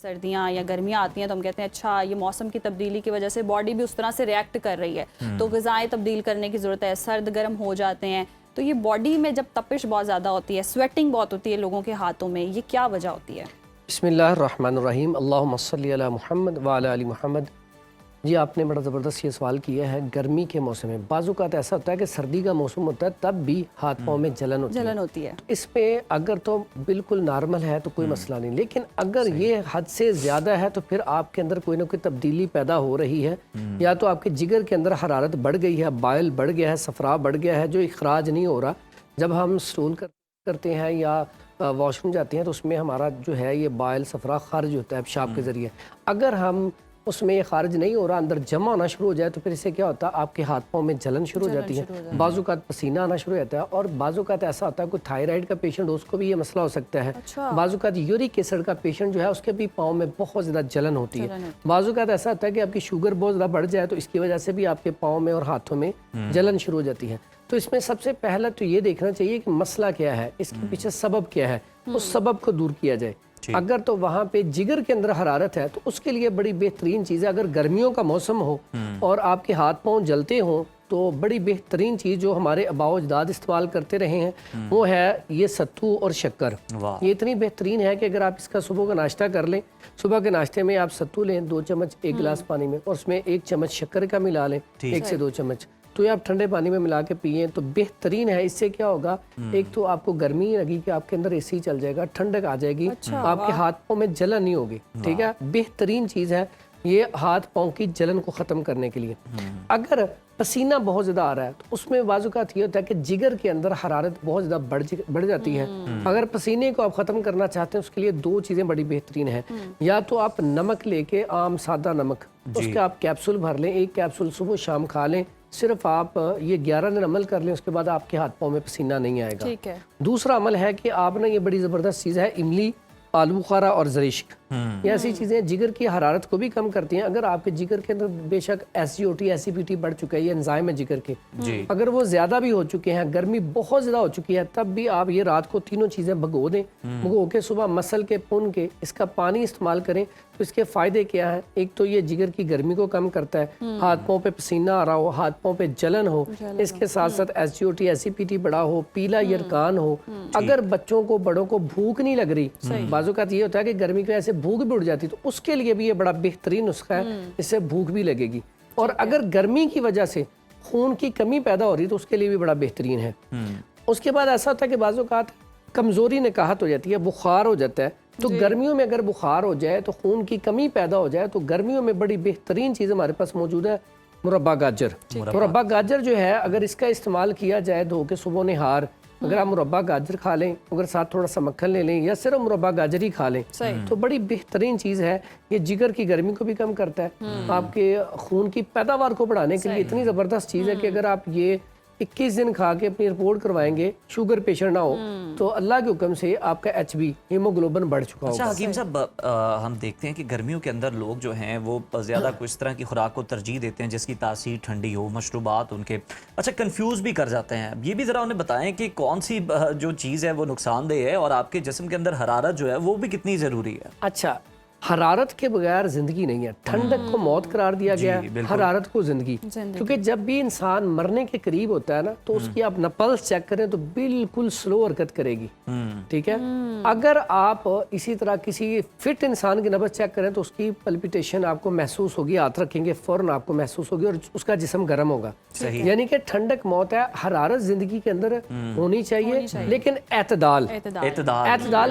سردیاں یا گرمیاں آتی ہیں تو ہم کہتے ہیں اچھا یہ موسم کی تبدیلی کی وجہ سے باڈی بھی اس طرح سے ریئیکٹ کر رہی ہے تو غذائیں تبدیل کرنے کی ضرورت ہے، سرد گرم ہو جاتے ہیں، تو یہ باڈی میں جب تپش بہت زیادہ ہوتی ہے، سویٹنگ بہت ہوتی ہے لوگوں کے ہاتھوں میں، یہ کیا وجہ ہوتی ہے؟ بسم اللہ الرحمن الرحیم، اللہم صلی علی محمد وعلی آل محمد۔ جی آپ نے بڑا زبردست یہ سوال کیا ہے۔ گرمی کے موسم میں بعض اوقات ایسا ہوتا ہے کہ سردی کا موسم ہوتا ہے تب بھی ہاتھ پاؤں میں جلن ہوتی ہے۔ اس پہ اگر تو بالکل نارمل ہے تو کوئی مسئلہ نہیں، لیکن اگر یہ حد سے زیادہ ہے تو پھر آپ کے اندر کوئی نہ کوئی تبدیلی پیدا ہو رہی ہے، یا تو آپ کے جگر کے اندر حرارت بڑھ گئی ہے، بائل بڑھ گیا ہے، صفرا بڑھ گیا ہے جو اخراج نہیں ہو رہا۔ جب ہم سٹول کرتے ہیں یا واش روم جاتے ہیں تو اس میں ہمارا جو ہے یہ بائل صفرا خارج ہوتا ہے پیشاب کے ذریعے، اگر ہم اس میں یہ خارج نہیں ہو رہا، اندر جمع ہونا شروع ہو جائے تو پھر اس سے کیا ہوتا ہے، آپ کے ہاتھ پاؤں میں جلن شروع ہو جاتی ہے، بعض اوقات پسینہ آنا شروع ہو جاتا ہے، اور بعض اوقات ایسا ہوتا ہے کوئی تھائرائیڈ کا پیشنٹ ہو اس کو بھی یہ مسئلہ ہو سکتا ہے، بعض اوقات یورک ایسڈ کا پیشنٹ جو ہے اس کے بھی پاؤں میں بہت زیادہ جلن ہوتی ہے، بعض اوقات ایسا ہوتا ہے کہ آپ کی شوگر بہت زیادہ بڑھ جائے تو اس کی وجہ سے بھی آپ کے پاؤں میں اور ہاتھوں میں جلن شروع ہو جاتی ہے۔ تو اس میں سب سے پہلا تو یہ دیکھنا چاہیے کہ مسئلہ کیا ہے، اس کے پیچھے سبب کیا ہے، اس سبب کو دور کیا جائے۔ اگر تو وہاں پہ جگر کے اندر حرارت ہے تو اس کے لیے بڑی بہترین چیز ہے، اگر گرمیوں کا موسم ہو اور آپ کے ہاتھ پاؤں جلتے ہوں تو بڑی بہترین چیز جو ہمارے آباء و اجداد استعمال کرتے رہے ہیں وہ ہے یہ ستو اور شکر۔ یہ اتنی بہترین ہے کہ اگر آپ اس کا صبح کا ناشتہ کر لیں، صبح کے ناشتے میں آپ ستو لیں 2 چمچ 1 گلاس پانی میں، اور اس میں 1 چمچ شکر کا ملا لیں 1 سے 2 چمچ، تو یہ آپ ٹھنڈے پانی میں ملا کے پئیں تو بہترین ہے۔ اس سے کیا ہوگا، ایک تو آپ کو گرمی لگی کہ آپ کے اندر اے سی چل جائے گا، ٹھنڈک آ جائے گی، آپ کے ہاتھ پاؤں میں جلن نہیں ہوگی، ٹھیک ہے، بہترین چیز ہے یہ ہاتھ پاؤں کی جلن کو ختم کرنے کے لیے۔ اگر پسینہ بہت زیادہ آ رہا ہے تو اس میں بعض اوقات یہ ہوتا ہے کہ جگر کے اندر حرارت بہت زیادہ بڑھ جاتی ہے۔ اگر پسینے کو آپ ختم کرنا چاہتے ہیں اس کے لیے 2 چیزیں بڑی بہترین ہیں، یا تو آپ نمک لے کے عام سادہ نمک اس کے آپ کیپسول بھر لیں، 1 کیپسول صبح شام کھا لیں، صرف آپ یہ 11 دن عمل کر لیں، اس کے بعد آپ کے ہاتھ پاؤں میں پسینہ نہیں آئے گا۔ دوسرا عمل ہے کہ آپ نے یہ بڑی زبردست چیز ہے املی، آلو بخارا اور زریشک، یہ ایسی چیزیں جگر کی حرارت کو بھی کم کرتی ہیں۔ اگر آپ کے جگر کے اندر بے شک SGOT ایسیڈیٹی بڑھ چکا ہے، یہ انزائم ہے جگر کے، اگر وہ زیادہ بھی ہو چکے ہیں، گرمی بہت زیادہ ہو چکی ہے، تب بھی آپ یہ رات کو تینوں چیزیں بھگو دیں، بھگو کے صبح مسل کے پن کے اس کا پانی استعمال کریں تو اس کے فائدے کیا ہیں؟ ایک تو یہ جگر کی گرمی کو کم کرتا ہے، ہاتھ پاؤں پہ پسینہ آ رہا ہو، ہاتھ پاؤں پہ جلن ہو، اس کے ساتھ ساتھ SGOT ایسیڈیٹی بڑا ہو، پیلا یرکان ہو، اگر بچوں کو بڑوں کو بھوک نہیں لگ رہی، بعض اوقات یہ ہوتا ہے کہ گرمی کی وجہ سے بھوک بھی اڑ جاتی تو اس کے لیے بھی یہ بڑا بہترین نسخہ ہے، اس سے بھوک بھی لگے گی۔ اور اگر گرمی کی وجہ سے خون کی کمی پیدا ہو رہی تو اس کے لیے بھی بڑا بہترین ہے۔ اس کے بعد ایسا ہوتا ہے کہ بعض اوقات کمزوری نکاہت ہو جاتی ہے، بخار ہو جاتا ہے، تو گرمیوں میں اگر بخار ہو جائے تو خون کی کمی پیدا ہو جائے تو گرمیوں میں بڑی بہترین چیز ہمارے پاس موجود ہے، مربع گاجر۔ مربع گاجر جو ہے اگر اس کا استعمال کیا جائے دھو کے صبح نہار، اگر آپ مربع گاجر کھا لیں، اگر ساتھ تھوڑا سا مکھن لے لیں یا صرف مربع گاجر ہی کھا لیں تو بڑی بہترین چیز ہے۔ یہ جگر کی گرمی کو بھی کم کرتا ہے، آپ کے خون کی پیداوار کو بڑھانے کے لیے اتنی زبردست چیز ہے کہ اگر آپ یہ 21 دن کھا کے اپنی رپورٹ کروائیں گے، شوگر پیشنٹ نہ ہو تو اللہ کے حکم سے آپ کا HB ہیموگلوبن بڑھ چکا ہوگا۔ اچھا حکیم صاحب، ہم دیکھتے ہیں کہ گرمیوں کے اندر لوگ جو ہیں وہ زیادہ کچھ طرح کی خوراک کو ترجیح دیتے ہیں جس کی تاثیر ٹھنڈی ہو، مشروبات ان کے اچھا کنفیوز بھی کر جاتے ہیں۔ یہ بھی ذرا انہیں بتائیں کہ کون سی جو چیز ہے وہ نقصان دہ ہے اور آپ کے جسم کے اندر حرارت جو ہے وہ بھی کتنی ضروری ہے؟ اچھا، حرارت کے بغیر زندگی نہیں ہے، ٹھنڈک کو موت قرار دیا گیا ہے، حرارت کو زندگی، کیونکہ جب بھی انسان مرنے کے قریب ہوتا ہے نا تو اس کی آپ نپلس چیک کریں تو بالکل سلو حرکت کرے گی، ٹھیک ہے۔ اگر آپ اسی طرح کسی فٹ انسان کی نبض چیک کریں تو اس کی پلپیٹیشن آپ کو محسوس ہوگی، ہاتھ رکھیں گے فوراً آپ کو محسوس ہوگی اور اس کا جسم گرم ہوگا، یعنی کہ ٹھنڈک موت ہے۔ حرارت زندگی کے اندر ہونی چاہیے لیکن اعتدال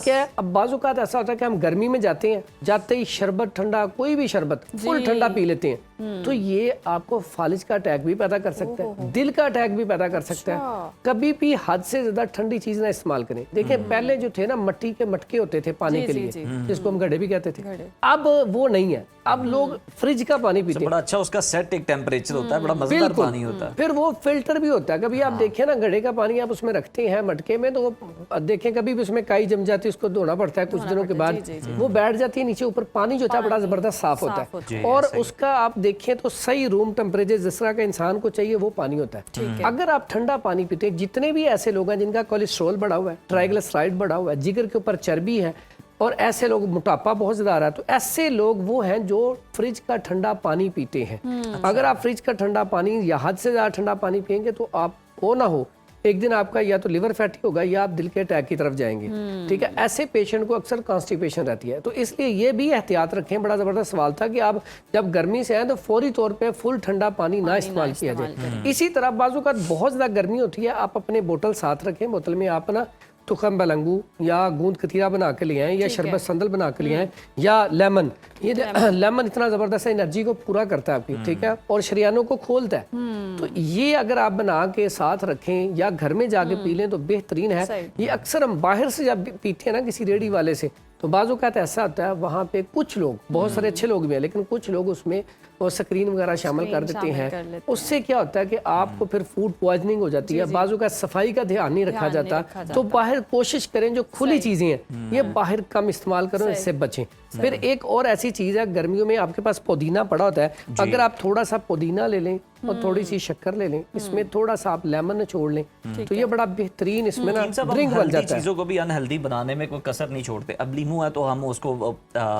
کیا ہے؟ اب بعض اوقات ایسا ہوتا ہے کہ ہم گرمی میں جاتے ہیں، جاتے ہی شربت ٹھنڈا، کوئی بھی شربت فل ٹھنڈا پی لیتے ہیں تو یہ آپ کو فالج کا اٹیک بھی پیدا کر سکتا ہے، دل کا اٹیک بھی پیدا کر سکتا ہے۔ کبھی بھی حد سے زیادہ ٹھنڈی چیز نہ استعمال کریں۔ دیکھیں پہلے جو تھے نا مٹی کے مٹکے ہوتے تھے پانی کے لیے جس کو ہم گھڑے بھی کہتے تھے، اب وہ نہیں ہے، اب لوگ فریج کا پانی پیتے ہیں، بڑا اچھا اس کا سیٹ ایک ٹیمپریچر ہوتا ہے، بڑا مزیدار پانی ہوتا ہے، پھر وہ فلٹر بھی ہوتا ہے۔ کبھی آپ دیکھیں نا گھڑے کا پانی آپ اس میں رکھتے ہیں مٹکے میں تو وہ دیکھیں کبھی بھی اس میں کائی جم جاتی ہے، اس کو دھونا پڑتا ہے، کچھ دنوں کے بعد وہ بیٹھ جاتی ہے نیچے، اوپر پانی جو ہوتا ہے بڑا زبردست صاف ہوتا ہے، اور اس کا آپ دیکھیں تو صحیح روم ٹیمپریچر جس طرح کا انسان کو چاہیے وہ پانی ہوتا ہے۔ اگر آپ ٹھنڈا پانی پیتے ہیں، جتنے بھی ایسے لوگ ہیں جن کا کولیسٹرول بڑھا ہوا ہے، ٹرائیگلیسرائڈ بڑھا ہوا ہے، جگر کے اوپر چربی ہے، اور ایسے لوگ موٹاپا بہت زیادہ آ رہا ہے، تو ایسے لوگ وہ ہیں جو فریج کا ٹھنڈا پانی پیتے ہیں. اگر آپ فریج کا ٹھنڈا پانی یا حد سے زیادہ ٹھنڈا پانی پئیں گے تو آپ وہ نہ ہو ایک دن آپ کا یا تو لیور فیٹی ہوگا یا آپ دل کے اٹیک کی طرف جائیں گے. ٹھیک ہے، ایسے پیشنٹ کو اکثر کانسٹیپیشن رہتی ہے. تو اس لیے یہ بھی احتیاط رکھیں. بڑا زبردست سوال تھا کہ آپ جب گرمی سے آئیں تو فوری طور پہ فل ٹھنڈا پانی نہ استعمال کیا جائے. اسی طرح بعض اوقات بہت زیادہ گرمی ہوتی ہے، آپ اپنے بوتل ساتھ رکھیں. بوتل میں آپ نا تخم بلنگو یا گوند کتیرا بنا کے لے آئیں یا شربت سندل بنا کے لے آئیں یا لیمن. یہ لیمن اتنا زبردست ہے، انرجی کو پورا کرتا ہے آپ کی. ٹھیک ہے، اور شریانوں کو کھولتا ہے. تو یہ اگر آپ بنا کے ساتھ رکھیں یا گھر میں جا کے پی لیں تو بہترین ہے. یہ اکثر ہم باہر سے جب پیتے ہیں نا کسی ریڈی والے سے، تو بعض اوقات ایسا ہوتا ہے وہاں پہ کچھ لوگ، بہت سارے اچھے لوگ بھی ہیں لیکن کچھ لوگ اس میں وہ سکرین وغیرہ شامل کر دیتے ہیں. اس سے کیا ہوتا ہے کہ آپ کو پھر فوڈ پوائزننگ ہو جاتی ہے. بعض اوقات صفائی کا دھیان نہیں رکھا جاتا. تو باہر کوشش کریں جو کھلی چیزیں ہیں یہ باہر کم استعمال کریں، اس سے بچیں. پھر ایک اور ایسی چیز ہے، گرمیوں میں آپ کے پاس پودینہ پڑا ہوتا ہے، اگر آپ تھوڑا سا پودینہ لے لیں اور تھوڑی سی شکر لے لیں، اس میں تھوڑا سا آپ لیمن چھوڑ لیں تو یہ بڑا بہترین اس میں نا ڈرنک بن جاتا ہے. چیزوں کو بھی انہیلدی بنانے میں کوئی کسر نہیں چھوڑتے. اب لیمو ہے تو ہم اس کو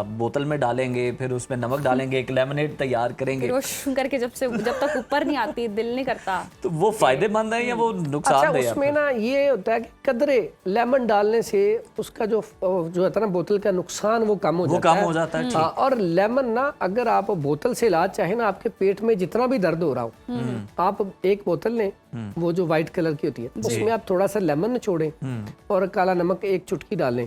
بوتل میں ڈالیں گے، پھر اس میں نمک ڈالیں گے، ایک لیمنیڈ تیار کریں گے کر کے جب تک اوپر نہیں آتی دل نہیں کرتا. تو وہ فائدے مند ہے یا وہ نقصان دہ ہے؟ اس میں نا یہ ہوتا ہے کہ قدرے لیمن ڈالنے سے اس کا جو ہوتا ہے نا بوتل کا نقصان وہ کم ہو جاتا ہے. اور لیمن نا اگر آپ بوتل سے علاج چاہیں نا، آپ کے پیٹ میں جتنا بھی درد ہو رہا ہو، آپ ایک بوتل لیں وہ جو وائٹ کلر کی ہوتی ہے، اس میں آپ تھوڑا سا لیمن چھوڑیں اور کالا نمک ایک چٹکی ڈالیں.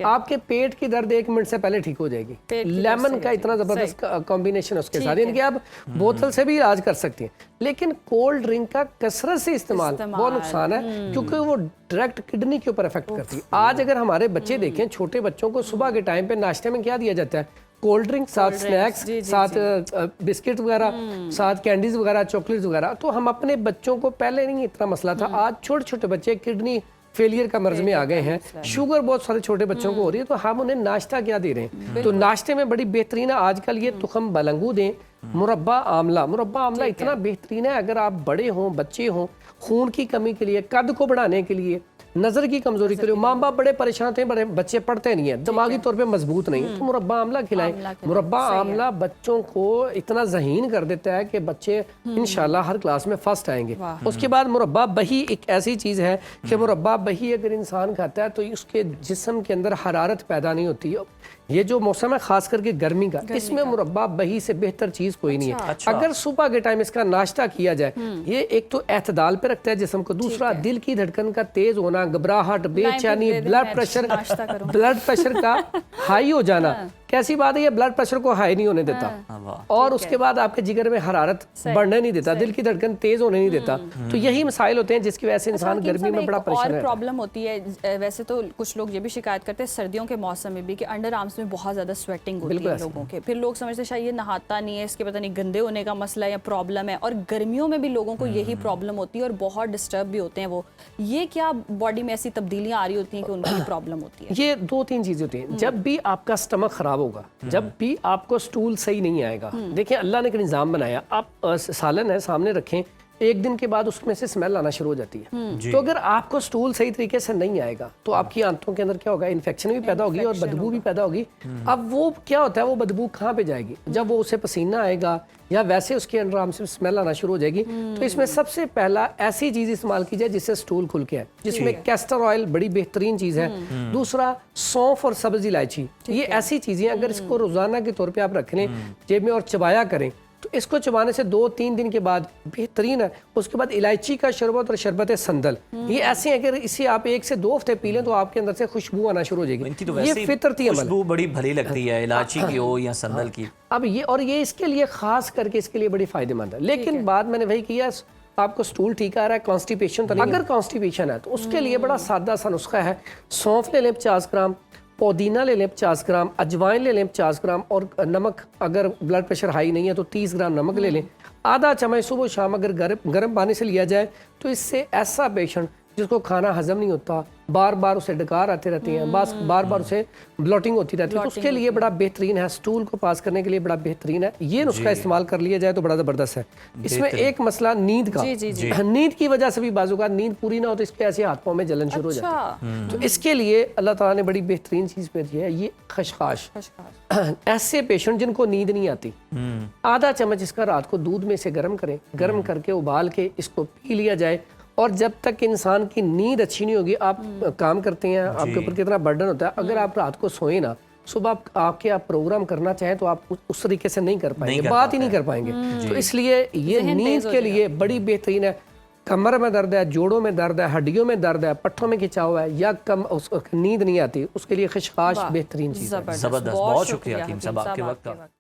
آپ کے پیٹ کی درد 1 منٹ سے پہلے ٹھیک ہو جائے گی. لیمن کا اتنا زبردست کمبینیشن اس کے ساتھ، یعنی کہ آپ بوتل سے بھی علاج کر سکتے ہیں. لیکن کولڈ ڈرنک کا کثرت سے استعمال بہت نقصان ہے کیونکہ وہ ڈائریکٹ کڈنی کے اوپر افیکٹ کرتی ہے. آج اگر ہمارے بچے دیکھیں، چھوٹے بچوں کو صبح کے ٹائم پہ ناشتے میں کیا دیا جاتا ہے؟ کولڈ ڈرنک، ساتھ سنیکس، ساتھ بسکٹ وغیرہ، ساتھ کینڈیز وغیرہ، چاکلیٹس وغیرہ. تو ہم اپنے بچوں کو، پہلے نہیں اتنا مسئلہ تھا، آج چھوٹے چھوٹے بچے کڈنی فیلئر کا مرض میں آ گئے ہیں، شوگر بہت سارے چھوٹے بچوں کو ہو رہی ہے. تو ہم انہیں ناشتہ کیا دے رہے ہیں؟ تو ناشتے میں بڑی بہترین ہے آج کل یہ تخم بلنگو دیں، مربع آملہ. مربع آملہ اتنا بہترین ہے اگر آپ بڑے ہوں، بچے ہوں، خون کی کمی کے لیے، قد کو بڑھانے کے لیے، نظر کی کمزوری کے لیے. ماں باپ بڑے پریشان تھے، بڑے بچے پڑھتے نہیں ہیں، دماغی طور پہ مضبوط نہیں، تو مربع آملہ کھلائیں. مربع آملہ بچوں کو اتنا ذہین کر دیتا ہے کہ بچے انشاءاللہ ہر کلاس میں فرسٹ آئیں گے. اس کے بعد مربع بہی ایک ایسی چیز ہے کہ مربع بہی اگر انسان کھاتا ہے تو اس کے جسم کے اندر حرارت پیدا نہیں ہوتی. یہ جو موسم ہے خاص کر کے گرمی کا، اس میں مربع بہی سے بہتر چیز کوئی نہیں ہے. اگر صبح کے ٹائم اس کا ناشتہ کیا جائے، یہ ایک تو اعتدال پہ رکھتا ہے جسم کو، دوسرا دل کی دھڑکن کا تیز ہونا، گھبراہٹ، بے چینی، بلڈ پریشر کا ہائی ہو جانا. کیسی بات ہے، یہ بلڈ پریشر کو ہائی نہیں ہونے دیتا اور اس کے بعد آپ کے جگر میں حرارت بڑھنے نہیں دیتا، دل کی دھڑکن تیز ہونے نہیں دیتا. تو یہی مسائل ہوتے ہیں جس کی وجہ سے انسان گرمی میں بڑا پریشان ہے. اور پرابلم ہوتی ہے ویسے تو کچھ لوگ یہ بھی شکایت کرتے ہیں سردیوں کے موسم میں بھی کہ انڈر آرمز میں بہت زیادہ سویٹنگ ہوتی ہے لوگوں کے. پھر لوگ سمجھتے ہیں شاید یہ نہاتا نہیں ہے، اس کے پتہ نہیں گندے ہونے کا مسئلہ یا پرابلم ہے. اور گرمیوں میں بھی لوگوں کو یہی پرابلم ہوتی ہے اور بہت ڈسٹرب بھی ہوتے ہیں وہ. یہ کیا باڈی میں ایسی تبدیلیاں آ رہی ہوتی ہیں کہ ان کی پرابلم ہوتی ہے؟ یہ 2-3 چیزیں ہوتی ہیں. جب بھی آپ کا سٹمک خراب ہوگا، جب بھی آپ کو سٹول صحیح نہیں آئے گا، دیکھیں اللہ نے ایک نظام بنایا، آپ سالن ہے سامنے رکھیں، 1 دن کے بعد اس میں سے سمیل آنا شروع ہو جاتی ہے. تو اگر آپ کو سٹول صحیح طریقے سے نہیں آئے گا تو آپ کی آنتوں کے اندر کیا ہوگا؟ انفیکشن بھی پیدا ہوگی اور بدبو بھی پیدا ہوگی. اب وہ کیا ہوتا ہے، وہ بدبو کہاں پہ جائے گی؟ جب وہ اسے پسینہ آئے گا یا ویسے اس کے انڈر آرم سے سمیل آنا شروع ہو جائے گی. تو اس میں سب سے پہلا ایسی چیز استعمال کی جائے جس سے سٹول کھل کے ہے، جس میں کیسٹر آئل بڑی بہترین چیز ہے. دوسرا سونف اور سبز الائچی، یہ ایسی چیزیں اگر اس کو روزانہ کے طور پہ آپ رکھ لیں جیب میں اور چبایا کریں تو اس کو چبانے سے 2-3 دن کے بعد بہترین ہے. اس کے بعد الائچی کا شربت اور شربت سندل، یہ ایسے ہیں کہ اسے آپ 1 سے 2 ہفتے پی لیں تو آپ کے اندر سے خوشبو آنا شروع ہو جائے گی. یہ فطرتی عمل ہے. خوشبو بڑی بھلی لگتی ہے الائچی کی ہو یا سندل کی. اب یہ اس کے لیے خاص کر کے اس کے لیے بڑی فائدہ مند ہے. لیکن بات میں نے وہی کیا، آپ کو سٹول ٹھیک آ رہا ہے، کانسٹیپیشن تو نہیں. اگر کانسٹیپیشن ہے تو اس کے لیے بڑا سادہ سا نسخہ ہے. سونف لے لیں 50 گرام، پودینہ لے لیں 50 گرام، اجوائن لے لیں 50 گرام، اور نمک اگر بلڈ پریشر ہائی نہیں ہے تو 30 گرام نمک لے لیں. آدھا چمچ صبح و شام اگر گرم پانی سے لیا جائے تو اس سے ایسا پیشنٹ جس کو کھانا ہضم نہیں ہوتا، بار بار اسے ڈکار آتے رہتی ہیں، بار بار اسے بلوٹنگ ہوتی رہتی ہے، تو اس کے لیے بڑا بہترین ہے، سٹول کو پاس کرنے کے لیے بڑا بہترین ہے، یہ نسخہ استعمال کر لیا جائے تو بڑا زبردست ہے۔ اس میں ایک مسئلہ نیند کا، نیند کی وجہ سے بھی بعض اوقات نیند پوری نہ ہو تو اس پہ ایسے ہاتھ پاؤں میں جلن شروع ہو جاتی ہے، تو اس کے لیے اللہ تعالیٰ نے بڑی بہترین چیز بھیجی ہے، یہ خشخاش۔ ایسے پیشنٹ جن کو نیند نہیں آتی، آدھا چمچ اس کا رات کو دودھ میں سے گرم کریں، گرم کر کے ابال کے اس کو پی لیا جائے، اور جب تک انسان کی نیند اچھی نہیں ہوگی، آپ کام کرتے ہیں، آپ کے اوپر کتنا برڈن ہوتا ہے، اگر آپ رات کو سوئیں نا، صبح آپ پروگرام کرنا چاہیں تو آپ اس طریقے سے نہیں کر پائیں گے، بات ہی نہیں کر پائیں گے، تو اس لیے یہ نیند کے لیے بڑی بہترین ہے۔ کمر میں درد ہے، جوڑوں میں درد ہے، ہڈیوں میں درد ہے، پٹھوں میں کھچاؤ ہے، یا نیند نہیں آتی، اس کے لیے خشخاش بہترین چیز ہے۔ زبردست، بہت شکریہ حکیم صاحب آپ کے وقت کا۔